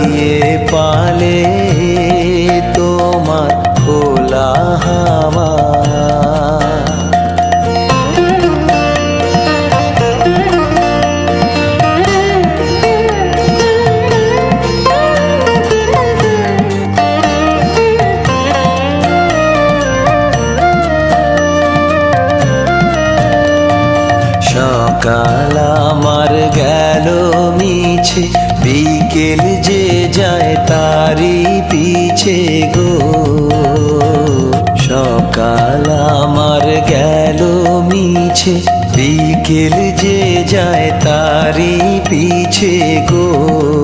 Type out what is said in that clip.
দাঁড়িয়ে পালে তোমার খোলা হাওয়া। সকাল আমার গেল মিছে, বিকেল যে যায় তারি পিছে গো। সকাল আমার গেল মিছে, বিকেল যে যায় তারি পিছে গো।